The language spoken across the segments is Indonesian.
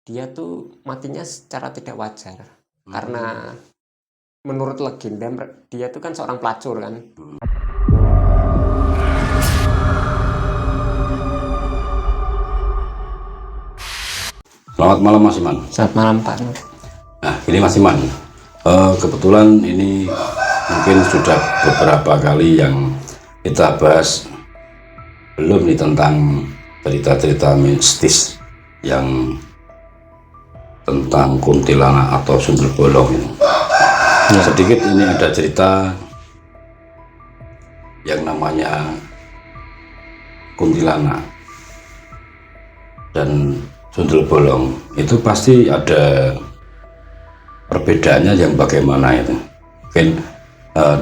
dia tuh matinya secara tidak wajar. Karena menurut legenda dia tuh kan seorang pelacur kan. Selamat malam Mas Iman. Selamat malam Pak Nur. Nah ini Mas Iman, kebetulan ini mungkin sudah beberapa kali yang kita bahas belum nih tentang cerita-cerita mistis yang tentang kuntilanak atau sundel bolong ini. Sedikit ini ada cerita yang namanya kuntilanak dan sundel bolong. Itu pasti ada perbedaannya yang bagaimana itu. Mungkin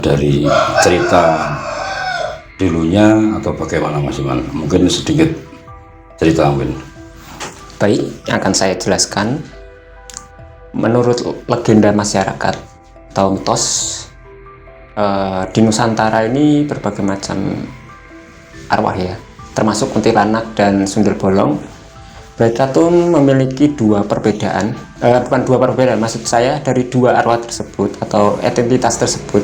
dari cerita dulunya atau bagaimana Mas Iman? Mungkin sedikit cerita mungkin. Baik, akan saya jelaskan. Menurut legenda masyarakat atau mitos, di Nusantara ini berbagai macam arwah ya, termasuk kuntilanak dan sundel bolong. Mereka tuh memiliki dua perbedaan, bukan dua perbedaan, maksud saya dari dua arwah tersebut atau entitas tersebut.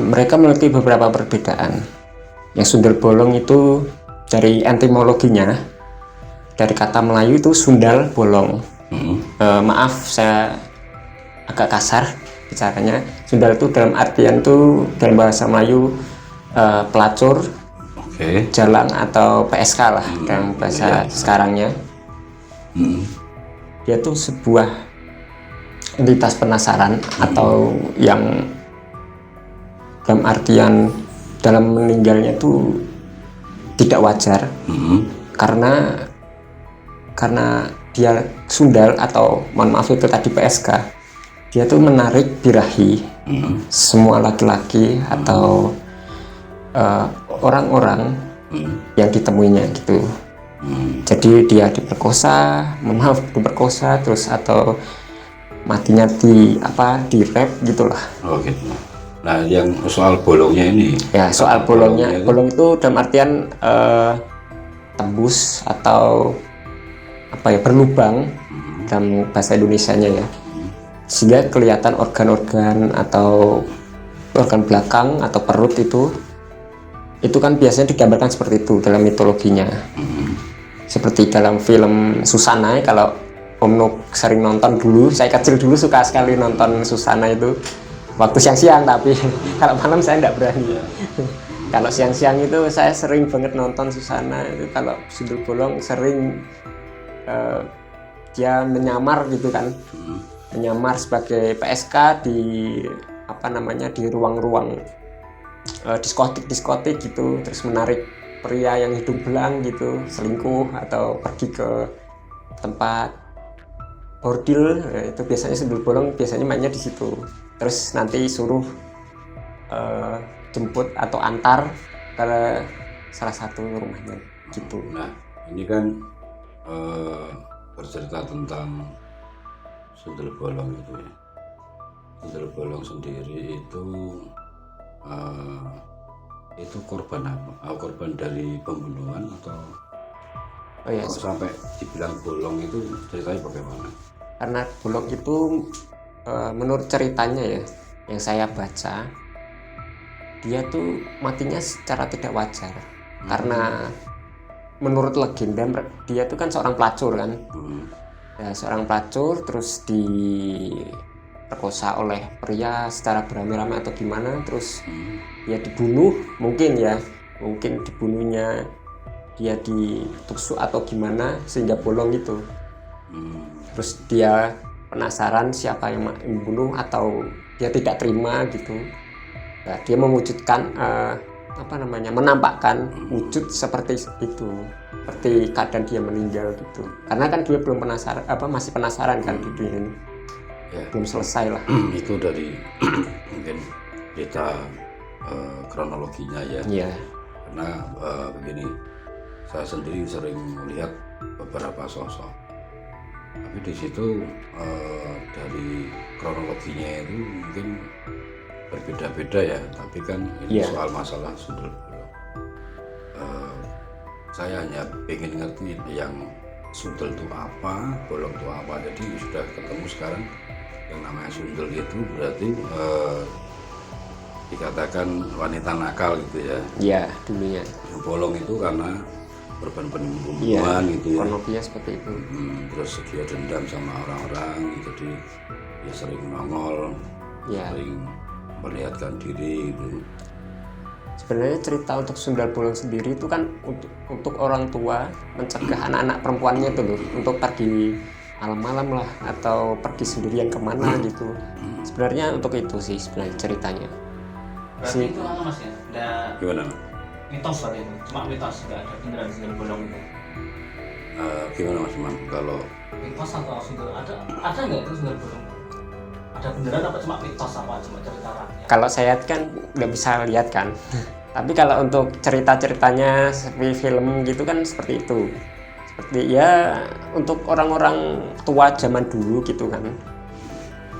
Mereka memiliki beberapa perbedaan. Yang sundel bolong itu dari etimologinya, dari kata Melayu itu sundal bolong. Maaf saya agak kasar bicaranya. Sundal itu dalam artian tuh dalam bahasa Melayu pelacur, jalang atau PSK lah dalam bahasa sekarangnya. Dia tuh sebuah entitas penasaran atau yang dalam artian dalam meninggalnya tuh tidak wajar. Karena dia sundal atau mohon maaf itu tadi PSK, dia tuh menarik birahi semua laki-laki atau orang-orang yang ditemuinya gitu. Jadi dia diperkosa, diperkosa terus atau matinya di rep gitulah. Oh gitu. Nah yang soal bolongnya ini ya, soal bolongnya, bolong itu dalam artian tembus atau berlubang dalam bahasa Indonesianya ya, sehingga kelihatan organ-organ atau organ belakang atau perut itu kan biasanya digambarkan seperti itu dalam mitologinya. Seperti dalam film Susana, kalau Om Nuk sering nonton dulu, saya kecil dulu suka sekali nonton Susana itu waktu siang-siang, tapi kalau malam saya nggak berani. Kalau siang-siang itu saya sering banget nonton Susana itu. Kalau sundel bolong sering dia menyamar gitu kan, menyamar sebagai PSK di di ruang-ruang diskotik gitu, terus menarik pria yang hidung belang gitu, selingkuh atau pergi ke tempat bordil. Itu biasanya sundel bolong biasanya mainnya di situ. Terus nanti suruh jemput atau antar ke salah satu rumahnya gitu. Nah ini kan bercerita tentang sundel bolong itu ya. Sundel bolong sendiri itu korban apa? Korban dari pembunuhan atau kok sampai dibilang bolong itu ceritanya bagaimana? Karena bolong itu menurut ceritanya ya, yang saya baca, dia tuh matinya secara tidak wajar. Karena menurut legenda dia tuh kan seorang pelacur kan. Ya, seorang pelacur terus diperkosa oleh pria secara beramai-ramai atau gimana, terus dia dibunuh, mungkin dibunuhnya dia ditusuk atau gimana sehingga bolong gitu. Terus dia penasaran siapa yang membunuh atau dia tidak terima gitu. Nah, dia mewujudkan menampakkan wujud seperti itu, seperti keadaan dia meninggal gitu. Karena kan dia belum penasaran, masih penasaran kan di dunia ini ya, belum selesai lah. Itu dari mungkin cerita kronologinya ya. Karena begini, saya sendiri sering melihat beberapa sosok, tapi di situ dari kronologinya itu mungkin berbeda-beda ya, tapi kan ini soal masalah sundel bolong. Saya hanya pengen ngerti yang sundel itu apa, bolong itu apa. Jadi sudah ketemu sekarang yang namanya sundel itu berarti dikatakan wanita nakal gitu ya. Iya, dulunya. Bolong itu karena korban Iya, pembunuhan gitu ya. kronologinya seperti itu. Terus dia dendam sama orang-orang, jadi dia sering nongol, Ya, sering melihatkan diri gitu. sebenarnya cerita untuk sundel bolong sendiri itu kan untuk orang tua mencegah anak-anak perempuannya itu loh untuk pergi malam-malam lah atau pergi sendirian kemana gitu. Sebenarnya untuk itu sih sebenarnya ceritanya. Berarti itu apa mas ya? Nggak Gimana? mitos berarti itu, cuma mitos, nggak ada beneran sundel bolong itu. Gimana Mas Imam? Kalau Mitos atau sundel ada nggak itu sundel bolong? Ada beneran apa cuma mitos apa cuma cerita rakyat? Kalau saya kan nggak bisa lihat kan. Tapi kalau untuk cerita-ceritanya seperti film gitu kan seperti itu. Seperti ya untuk orang-orang tua zaman dulu gitu kan.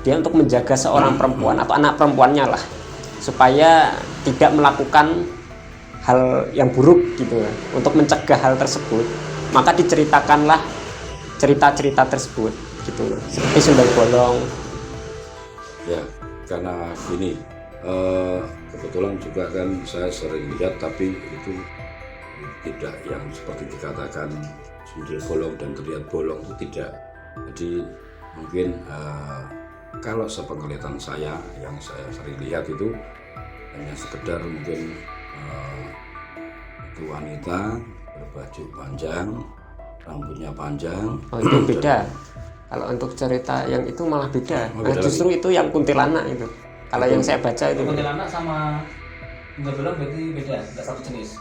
Dia untuk menjaga seorang perempuan atau anak perempuannya lah supaya tidak melakukan hal yang buruk gitu kan. Untuk mencegah hal tersebut, maka diceritakanlah cerita-cerita tersebut gitu loh. Seperti sundel bolong. ya karena gini, kebetulan juga kan saya sering lihat, tapi itu tidak yang seperti dikatakan sundel bolong dan terlihat bolong, itu tidak. Jadi mungkin kalau sepenglihatan saya yang saya sering lihat itu hanya sekedar mungkin itu wanita berbaju panjang, rambutnya panjang. Oh itu beda. Kalau untuk cerita yang itu malah beda. Oh, Nah, beda justru itu yang kuntilanak itu. Kalau yang saya baca itu Kuntilanak sama sundel bolong berarti beda, nggak satu jenis.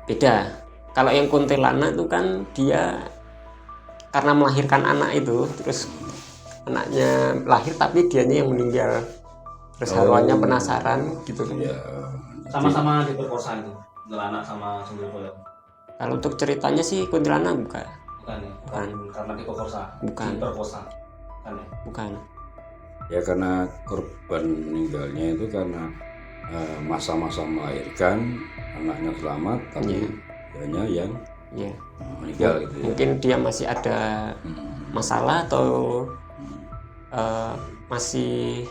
beda. Kalau yang kuntilanak itu kan dia karena melahirkan anak itu, terus anaknya lahir tapi dianya yang meninggal. Terus haruannya penasaran gitu. Ya, Sama-sama diperkosa itu, kuntilanak sama sundel bolong. Kalau untuk ceritanya sih kuntilanak bukan. Bukan ya? Bukan. Karena diperkosa. Bukan. Diperkosa. Bukan ya? Bukan. ya karena korban meninggalnya itu karena masa-masa melahirkan, anaknya selamat, tapi dianya yang Ya. meninggal gitu ya. Mungkin dia masih ada masalah atau masih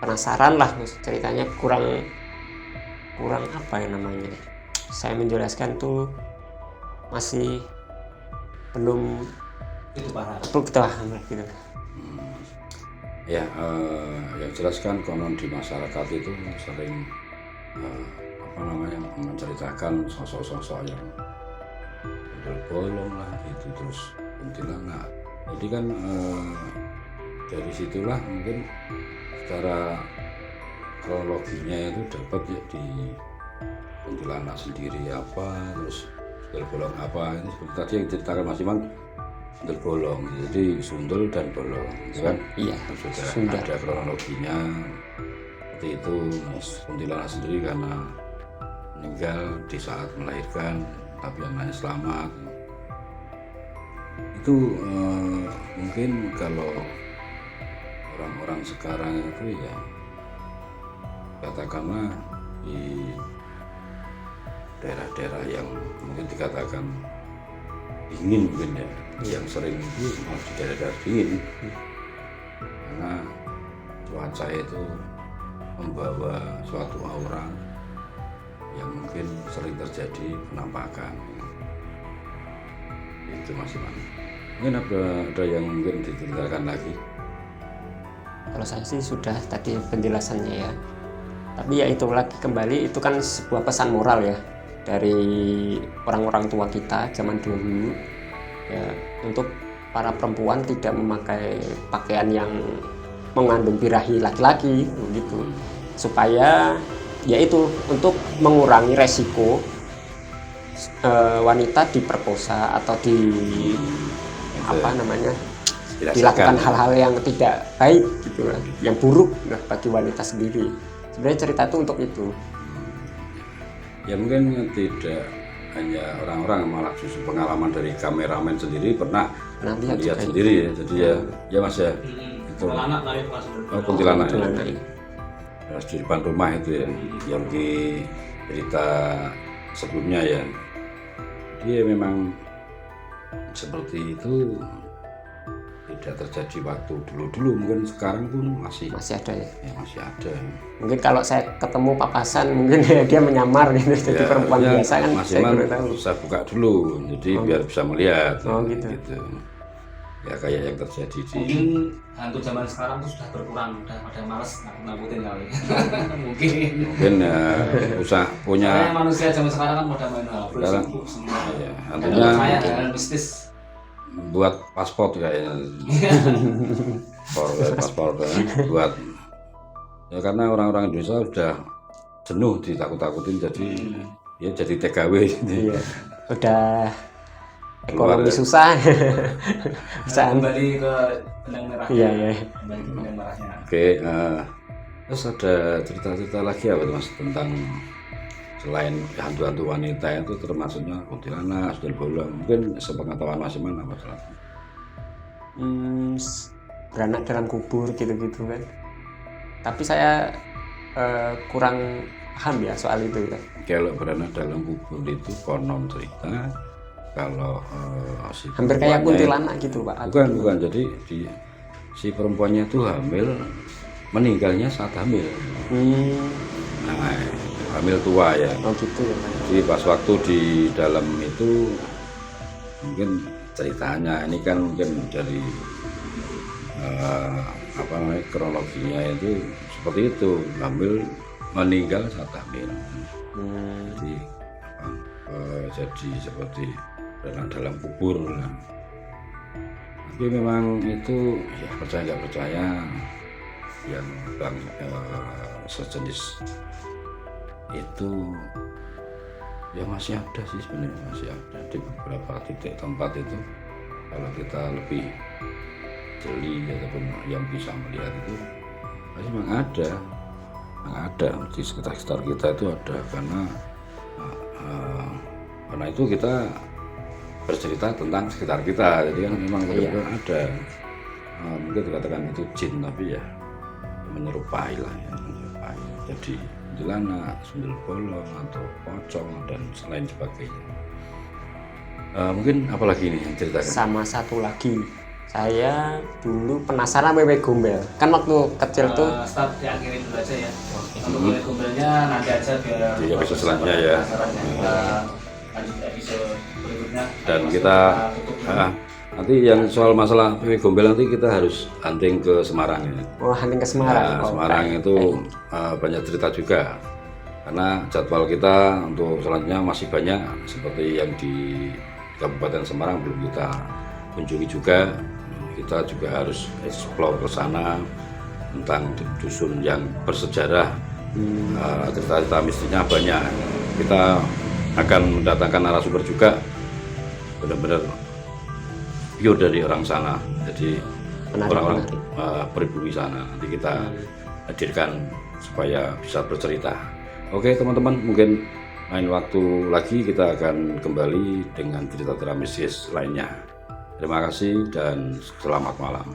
penasaran lah ceritanya kurang apa ya namanya, saya menjelaskan tuh masih belum Itu parah. perlu kita paham lah gitu. Ya, yang jelas kan konon di masyarakat itu sering menceritakan sosok-sosok yang sundel bolong lah itu, terus kuntilanak. Jadi kan dari situlah mungkin secara kronologinya itu dapat ya di kuntilanak sendiri apa, terus sundel bolong apa. Ini seperti tadi yang diceritakan Mas Iman, sundel bolong, jadi sundel dan bolong itu kan Iya, sudah ada kronologinya seperti itu. Mas kuntilanak sendiri karena meninggal di saat melahirkan tapi anaknya selamat. Itu mungkin kalau orang-orang sekarang itu ya katakanlah di daerah-daerah yang mungkin dikatakan dingin mungkin ya, yang sering itu malah di daerah-daerah dingin karena cuaca itu membawa suatu aura yang mungkin sering terjadi penampakan itu. Mas Iman, mungkin ada yang mungkin diceritakan lagi. Kalau saya sih sudah tadi penjelasannya ya. Tapi ya itu lagi kembali, itu kan sebuah pesan moral ya dari orang-orang tua kita zaman dulu ya, untuk para perempuan tidak memakai pakaian yang mengandung birahi laki-laki gitu, supaya yaitu untuk mengurangi resiko wanita diperkosa atau dilakukan hal-hal yang tidak baik gitu lah, yang buruk lah bagi wanita sendiri. Sebenarnya cerita itu untuk itu. Ya mungkin tidak hanya orang-orang, malah justru pengalaman dari kameramen sendiri pernah lihat sendiri ya. Jadi ya Mas ya, itu Kuntilanak lah itu Mas. kuntilanak ya. Kuntilanak ya. Di depan rumah itu ya, yang di cerita sebelumnya ya. Dia memang seperti itu tidak terjadi waktu dulu mungkin sekarang pun masih ada ya. masih ada. Mungkin kalau saya ketemu papasan mungkin dia menyamar gitu jadi perempuan biasa kan, saya maksimal baru tahu. saya buka dulu jadi biar bisa melihat gitu. Ya kayak yang terjadi di Mungkin hantu zaman sekarang tuh sudah berkurang, udah pada males nakut-nakutin kali. Mungkin ya usah punya. Soalnya manusia zaman sekarang kan pada main HP, Sekarang, sibuk semua. ya, Dan hantunya saya dengan mistis. buat paspor kayaknya. paspor kan buat ya karena orang-orang Indonesia sudah jenuh ditakut-takutin jadi ya jadi TKW gitu. Iya. Udah ekonomi susah. Bisa kembali ke benang merahnya. Iya. Kembali ke benang merahnya. Oke, terus ada cerita-cerita lagi apa Mas tentang selain hantu-hantu wanita itu termasuknya kuntilanak, sundel bolong, mungkin sepengetahuan Mas Iman apa salah? Beranak dalam kubur gitu-gitu kan. Tapi saya kurang paham ya soal itu ya. Kalau beranak dalam kubur itu konon cerita kalau hampir kayak kuntilanak gitu Pak. Bukan. Jadi si perempuannya itu hamil, meninggalnya saat hamil. Nah, hamil tua ya. Oh gitu ya Pak. Jadi pas waktu di dalam itu mungkin ceritanya ini kan mungkin dari apa namanya kronologinya itu seperti itu, hamil meninggal saat hamil. Jadi jadi seperti dalam kubur lah. Tapi memang itu ya percaya nggak percaya yang sejenis itu ya masih ada sih sebenarnya, masih ada di beberapa titik tempat itu kalau kita lebih jeli ataupun yang bisa melihat itu masih memang ada di sekitar kita itu ada karena itu kita bercerita tentang sekitar kita jadi kan memang benar-benar ada mungkin dikatakan itu jin tapi ya menyerupai lah ya menyerupai. Jadi kuntilanak, sundel bolong atau pocong dan lain sebagainya. Mungkin apalagi ini yang ceritakan? Sama satu lagi, saya dulu penasaran wewe gombel. Kan waktu kecil tuh. Start diakhirin dulu aja ya. Untuk wewe gombelnya nanti aja biar. Di episode selanjutnya ya. Kita lanjut episode berikutnya. Dan kita nanti yang soal masalah wewe gombel nanti kita harus hunting ke Semarang ya. Oh, hunting ke Semarang. Nah, Semarang itu banyak cerita juga. Karena jadwal kita untuk selanjutnya masih banyak seperti yang di Kabupaten Semarang belum kita kunjungi juga. Kita juga harus explore ke sana tentang dusun yang bersejarah. Cerita-cerita mistisnya banyak. Kita akan mendatangkan narasumber juga benar-benar pure dari orang sana, jadi orang-orang pribumi sana nanti kita hadirkan supaya bisa bercerita. Oke teman-teman, mungkin lain waktu lagi kita akan kembali dengan cerita-cerita mistis lainnya. Terima kasih dan selamat malam.